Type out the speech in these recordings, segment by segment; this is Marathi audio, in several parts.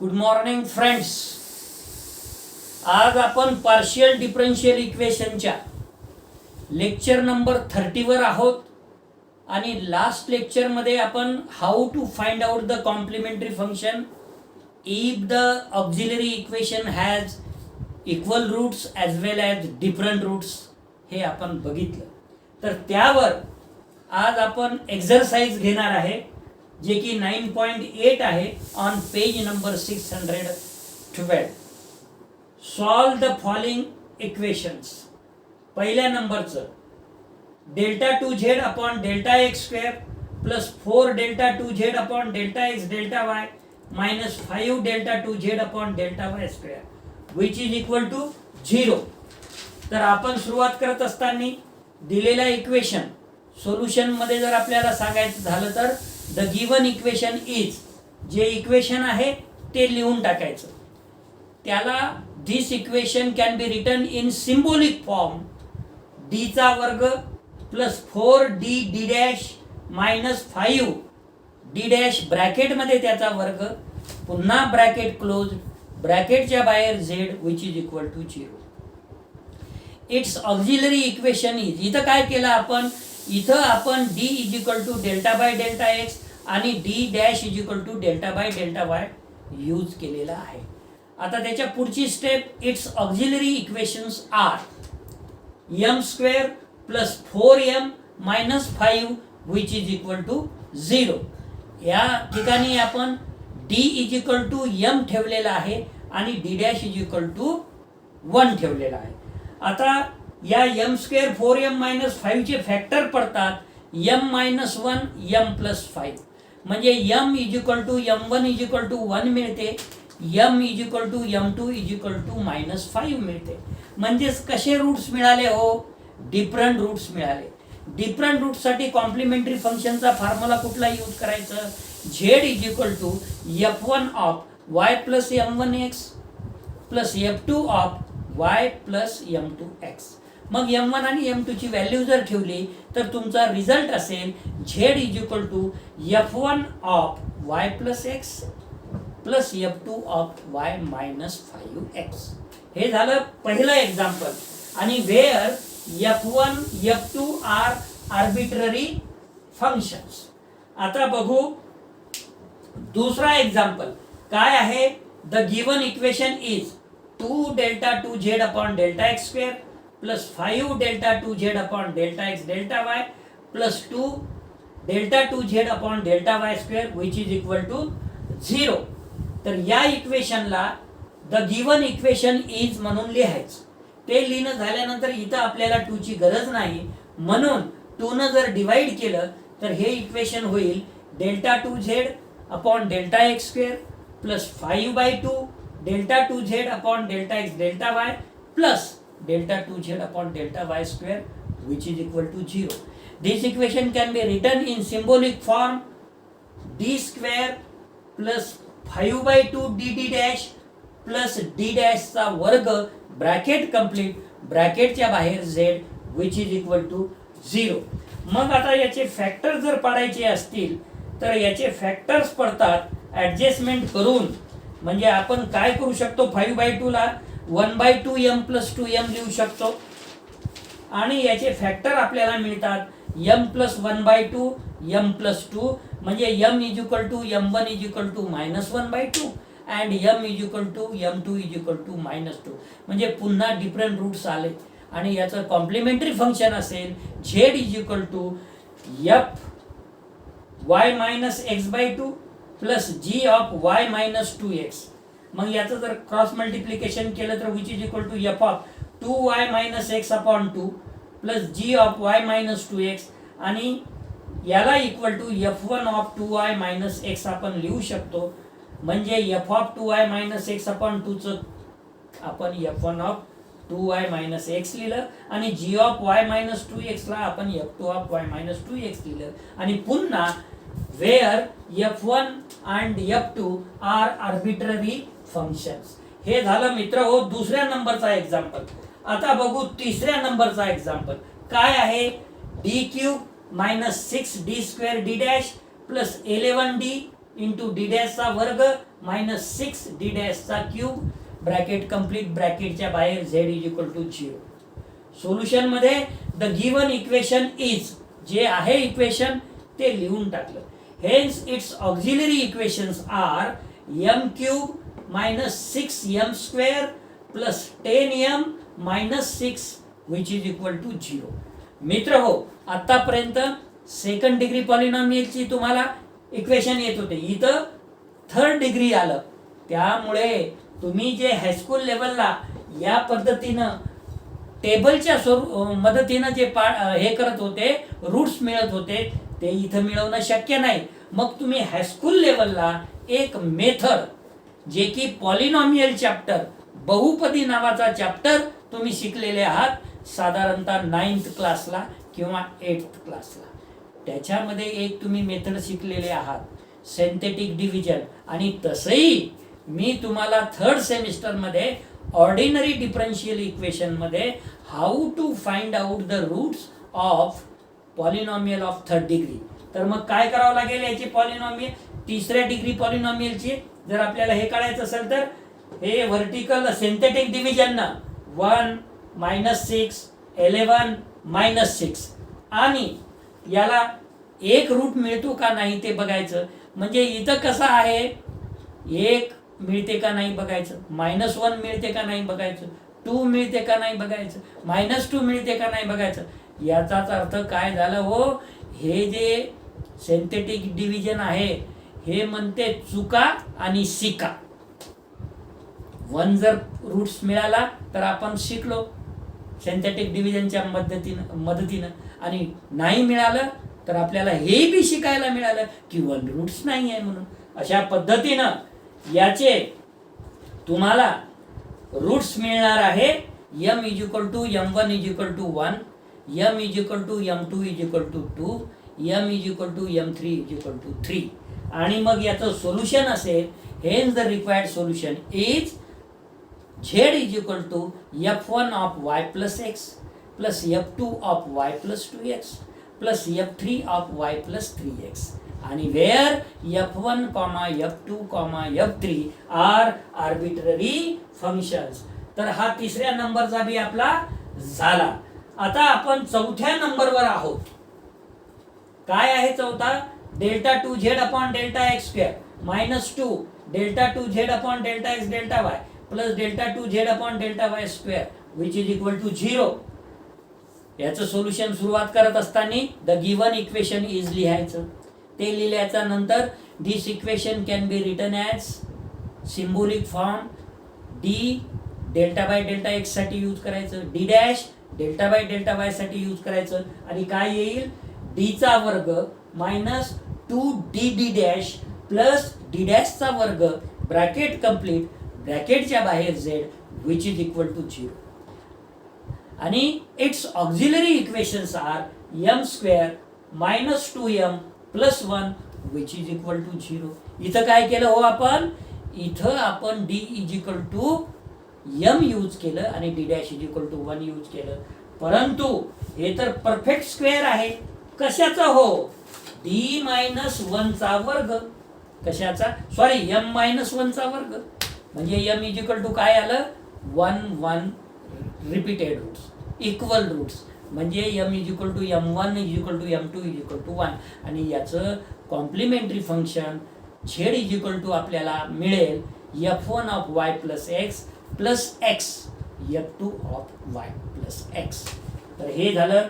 Good morning friends. आज आपण पार्शियल डिफरन्शियल इक्वेशनच्या लेक्चर नंबर 30 वर आहोत आणि लास्ट लेक्चरमध्ये आपण how to find out the complementary function if the auxiliary equation has equal roots as well as different roots हे आपण बघितलं. तर त्यावर आज आपण एक्झरसाइज घेणार आहे जे की 9.8 आहे on page number 612. Solve the following equations. पहिल्या नंबरचं delta 2z upon delta x square plus 4 delta 2z upon delta x delta y minus 5 delta 2z upon delta y square which is equal to 0. तर आपण सुरुवात करत असताना दिलेल्या इक्वेशन सोल्युशन मध्ये जर आपल्याला सांगायचं झालं तर द गिवन इक्वेशन इज, जे इक्वेशन आहे ते लिहून टाकायचं. त्याला this equation can be written in symbolic form d चा वर्ग plus 4d d dash minus 5d dash ब्रॅकेटमध्ये त्याचा वर्ग पुन्हा ब्रॅकेट क्लोज ब्रॅकेटच्या बाहेर z which is equal to 0. Its auxiliary equation is, इथं काय केलं आपण, इथं आपण d is equal to delta by delta x आणि d dash is equal to delta by delta y use केलेला आहे. आता त्याच्या पुढची step, it's auxiliary equations are m square plus 4m minus 5 which is equal to 0. या ठिकाणी आपण d is equal to m ठेवलेला आहे आणि d dash is equal to 1 ठेवलेला आहे. आता या m स्क्वेअर 4m मायनस 5 चे फॅक्टर पडतात m मायनस 1 m प्लस 5 म्हणजे m is equal to m1 is equal to 1 मिळते, m is equal to m2 is equal to minus 5 मिळते. म्हणजेच कसे रूट्स मिळाले हो, डिफरंट रूट्स मिळाले. डिफरंट रूट्ससाठी कॉम्प्लिमेंटरी फंक्शनचा फॉर्म्युला कुठला यूज करायचा, z is equal to f1 of y plus m1x plus f2 of y plus m2x. मग m1 आणि m2 ची व्हॅल्यू जर ठेवली तर तुमचा रिझल्ट असेल z is equal to f1 of y plus x plus f2 of y minus 5x. हे झालं पहिलं एक्झाम्पल. आणि wear f1 f2 are arbitrary functions. आता बघू दुसरा एक्झाम्पल काय आहे. The given equation is 2 delta 2z upon delta x square plus 5 delta 2z upon delta x delta y plus 2 delta 2z upon delta y square which is equal to 0. तर या इक्वेशनला द गिवन इक्वेशन इज म्हणून लिहायचं. ते लिहिणं झाल्यानंतर इथं आपल्याला 2 ची गरज नाही, म्हणून 2 न जर डिवाइड केलं तर हे इक्वेशन होईल delta 2z upon delta x square plus 5/2 delta 2z upon delta x delta y plus delta 2z upon delta y square which is equal to 0. This equation can be written in symbolic form d square plus 5/2 dd dash plus d dash चा वर्ग ब्रॅकेट कंप्लीट ब्रॅकेटच्या बाहेर z which is equal to 0. मग आता याचे फॅक्टर जर पाडायचे असतील तर याचे फॅक्टर्स पडतात ॲडजस्टमेंट करून. म्हणजे आपण काय करू शकतो, 5/2 ला 1/2m प्लस 2m लिहू शकतो आणि याचे फॅक्टर आपल्याला मिळतात m प्लस 1/2 m प्लस 2 म्हणजे m is equal to m1 is equal to minus 1/2 and m is equal to m2 is equal to minus 2. म्हणजे पुन्हा डिफरंट रूट्स आले आणि याचं कॉम्प्लिमेंटरी फंक्शन असेल z is equal to f y minus x/2 plus g of y minus 2x. मग याचं जर क्रॉस मल्टिप्लिकेशन केलं तर which is equal to f of 2y minus x upon 2 plus g of y minus 2x आणि याला equal to f1 of 2y minus x आपण लिहू शकतो. म्हणजे f of 2y minus x upon 2 चं आपण f1 of 2y minus x लिहिलं आणि g of y minus 2x ला आपण f2 of y minus 2x लिहिलं. आणि पुन्हा where f1 and f2 are arbitrary functions. हे झालं मित्र हो दुसऱ्या नंबरचा एक्झाम्पल. आता बघू तिसऱ्या नंबरचा एक्झाम्पल काय आहे. d cube minus 6d square d dash plus 11d into d डॅशचा वर्ग मायनस 6 डी डॅशचा क्यूब ब्रॅकेट कंप्लीट ब्रॅकेटच्या बाहेर z is equal to 0. Solution मध्ये द गिवन इक्वेशन इज, जे आहे इक्वेशन ते लिहून टाकलं. Hence its auxiliary equations are m cube minus 6m square plus 10m minus 6 which is equal to 0. मित्र हो, आतापर्यंत सेकंड डिग्री पॉलिनॉमियलची तुम्हाला इक्वेशन येत होते, इथं थर्ड डिग्री आलं. त्यामुळे तुम्ही जे हायस्कूल लेवलला या पद्धतीनं टेबलच्या मदतीनं जे हे करत होते, रूट्स मिळत होते, ते इथं मिळवणं शक्य नाही. मग तुम्ही हायस्कूल लेवलला एक मेथड, जे की पॉलिनॉमियल चॅप्टर, बहुपदी नावाचा चॅप्टर तुम्ही शिकलेले आहात साधारणतः 9th क्लासला किंवा 8th क्लासला. त्याच्यामध्ये एक तुम्ही मेथड शिकलेले आहात सिंथेटिक डिव्हिजन. आणि तसंही मी तुम्हाला थर्ड सेमिस्टरमध्ये ऑर्डिनरी डिफरन्शियल इक्वेशन मध्ये how to find out the roots of polynomial of third degree. तर मग काय करावं लागेल याची पॉलिनॉमियल, तिसऱ्या डिग्री पॉलिनॉमियलची जर आपल्याला हे काढायचं असेल तर हे vertical synthetic division 1 minus 6 11 minus 6 आणि याला एक रूट मिळतो का नाही ते बघायचं. म्हणजे इथं कसं आहे, एक मिळते का नाही बघायचं, -1 मिळते का नाही बघायचं, 2 मिळते का नाही बघायचं, -2 मिळते का नाही बघायचं. याचाच अर्थ काय झालं हो, हे जे सिंथेटिक डिव्हिजन आहे हे म्हणते चुका आणि शिका. 1 जर रूट्स मिळाला तर आपण शिकलो सिंथेटिक डिव्हिजनच्या मदतीनं, आणि नाही मिळालं तर आपल्याला हे बी शिकायला मिळालं की 1 रूट्स नाही आहे म्हणून. अशा पद्धतीनं याचे तुम्हाला रूट्स मिळणार आहे. m is equal to m1 is equal to 1, m is equal to m2 is equal to 2, m is equal to m3 is equal to 3. आणि मग याचं सोल्युशन असेल, hence the required solution is z is equal to f1 of y plus x plus f2 of y plus 2x plus f3 of y plus 3x. आणि wear f1, f2, f3 are arbitrary functions. तर हा तिसऱ्या नंबरचा बी आपला झाला. आता आपण चौथ्या नंबरवर आहोत. काय आहे चौथा? Delta 2z upon delta x square minus 2 delta 2z upon delta x delta y plus delta 2z upon delta y square which is equal to 0. याचं सोल्युशन सुरुवात करत असताना द गिवन इक्वेशन इज लिहायचं. ते लिहिल्याच्या नंतर this equation can be written as symbolic form. D delta by delta X साठी यूज करायचं, D dash delta by delta Y साठी यूज करायचं. आणि काय येईल? डीचा वर्ग minus 2d D dash plus D डॅशचा वर्ग ब्रॅकेट कंप्लीट ब्रॅकेटच्या बाहेर z which is equal to 0. आणि it's auxiliary equations are m square minus 2m plus 1 which is equal to 0. इथं काय केलं हो आपण? इथं आपण d is equal to m use केलं आणि d dash is equal to 1 use केलं. परंतु हे तर परफेक्ट स्क्वेअर आहे. कशाचा हो? d मायनस 1 चा वर्ग. कशाचा? सॉरी m मायनस 1 चा वर्ग. म्हणजे m इज इक्वल टू काय आलं? 1 1 रिपीटेड रूट्स, इक्वल रूट्स. म्हणजे m is equal to m1 is equal to m2 is equal to 1. आणि याचं complementary function z is equal to आपल्याला मिळेल f1 of y plus x plus x f2 of y plus x. तर हे झालं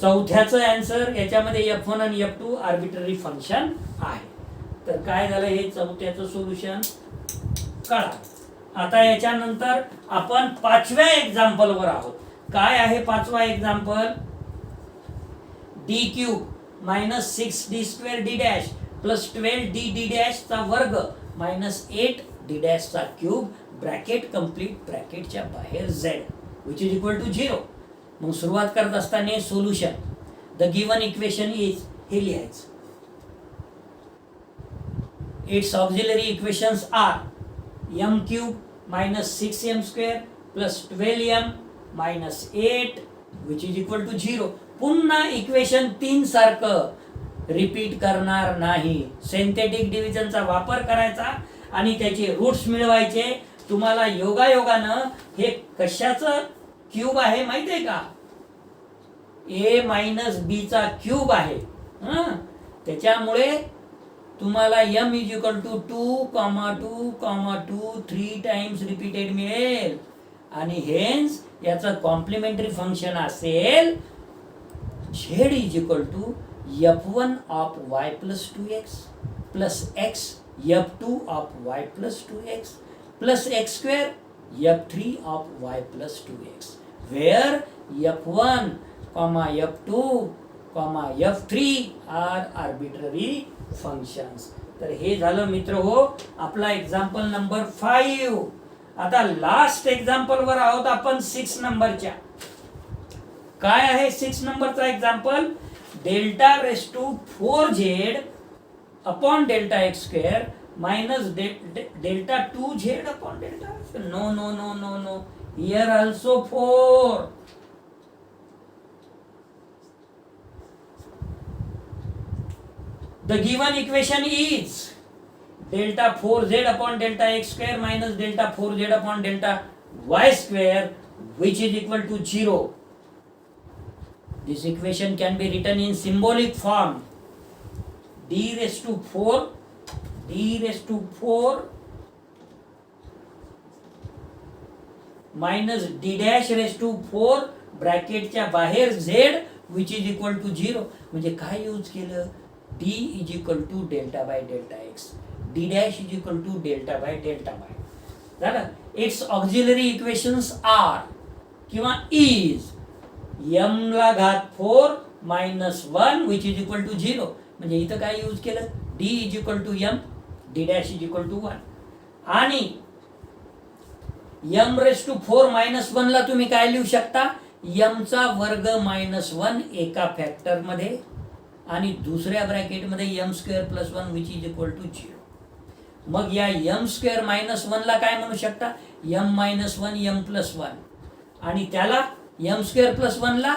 चौथ्याचं आन्सर. याच्यामध्ये f1 आणि f2 आर्बिट्ररी फंक्शन आहे. तर काय झालं? हे चौथ्याचं सोल्युशन कळा. आता याच्यानंतर आपण पाचव्या एक्झाम्पलवर आहोत. काय आहे पाचवा example? D cube minus 6d square d dash plus 12d d dash चा वर्ग मायनस 8 डी डॅश चा क्यूब ब्रॅकेट कंप्लीट ब्रॅकेटच्या बाहेर z which is equal to 0. मग सुरुवात करत असताना solution the given equation is हे लिहायचं. It's auxiliary equations are m cube minus 6m square plus 12m minus 8 which is equal to 0. पुन्हा इक्वेशन 3 सारखं रिपीट करणार नाही. सिंथेटिक डिव्हिजनचा वापर करायचा आणि त्याचे रूट्स मिळवायचे. तुम्हाला योगायोगानं हे कशाचं क्यूब आहे माहिती आहे का? a मायनस बी चा क्यूब आहे. त्याच्यामुळे तुम्हाला m is equal to 2,2,2 3 times repeated मिळेल आणि हेन्स याचं कॉम्प्लिमेंटरी फंक्शन असेल z is equal to f1 of y plus 2x plus x f2 of y plus 2x plus x square f3 of y plus 2x where f1, f2, f3 are arbitrary functions. तर हे झालं मित्र हो आपला एक्झाम्पल नंबर 5. आता लास्ट एक्झाम्पल वर आहोत आपण 6 नंबरच्या. काय आहे 6 नंबरचा example? Delta raise to 4z upon delta x square minus delta 2z upon delta. No no no no no, here also 4. The given equation is delta 4z upon delta x square minus delta 4z upon delta y square which is equal to 0. This equation can be written in symbolic form. D raised to 4 minus d dash raised to 4 ब्रॅकेटच्या बाहेर z which is equal to 0. म्हणजे काय यूज केलं? d is equal to delta by delta x, d dash is equal to delta by delta y. झालं. its auxiliary equations are किंवा is m ला घात 4 minus 1 which is equal to 0. म्हणजे इथं काय यूज केलं? d is equal to m, d dash is equal to 1 आणि m raised to 4 minus 1 ला तुम्ही काय लिहू शकता? m चा वर्ग minus 1 एका फॅक्टर मध्ये आणि दुसऱ्या ब्रॅकेट मध्ये m square plus 1 which is equal to 0. मग या m स्क्वेअर मायनस 1 ला काय म्हणू शकता? m मायनस 1 m प्लस 1 आणि त्याला m स्क्वेअर प्लस 1 ला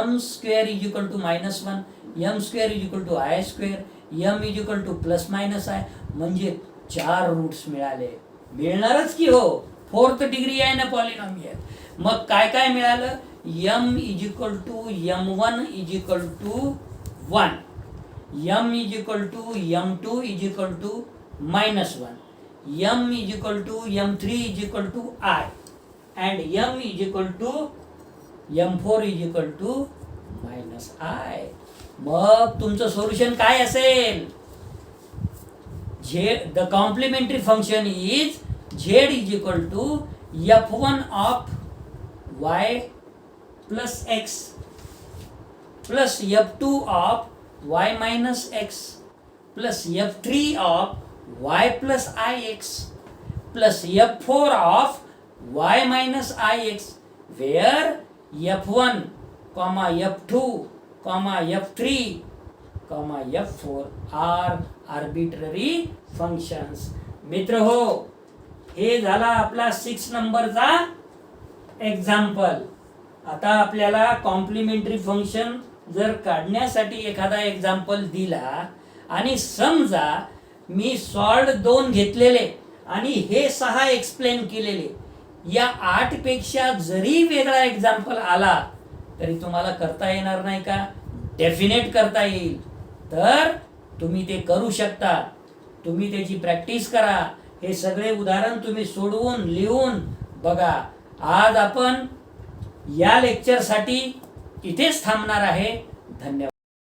m square is equal to minus 1 m square is equal to i square m is equal to plus minus i. म्हणजे 4 रूट्स मिळाले. मिळणारच की हो, 4th डिग्री आहे ना पॉलिनॉमियल. मग काय काय मिळालं? m is equal to m1 is equal to 1, m is equal to m2 is equal to minus 1, m is equal to m3 is equal to I and m is equal to m4 is equal to minus I. मग तुमचं सोल्युशन काय असेल? the complementary function is z is equal to f1 of y plus x plus f2 of y minus x plus f3 of y plus ix plus f4 of y minus ix where f1, f2, f3, f4 are arbitrary functions. मित्र हो, हे झाला आपला 6 नंबरचा एक्झाम्पल. आता आपल्याला कॉम्प्लिमेंटरी फंक्शन जर काढण्यासाठी एखादा एक्झाम्पल दिला आणि समजा मी सॉल्ड 2 घेतलेले आणि हे 6 एक्सप्लेन केलेले, या 8 पेक्षा जरी वेगळा एक्झाम्पल आला तरी तुम्हाला करता येणार नाही का? डेफिनेट करता येईल. तर तुम्ही ते करू शकता. तुम्ही त्याची प्रॅक्टिस करा. हे सगळे उदाहरण तुम्ही सोडवून लिहून बघा. आज आपण या लेक्चरसाठी इथेच थांबणार आहे. धन्यवाद.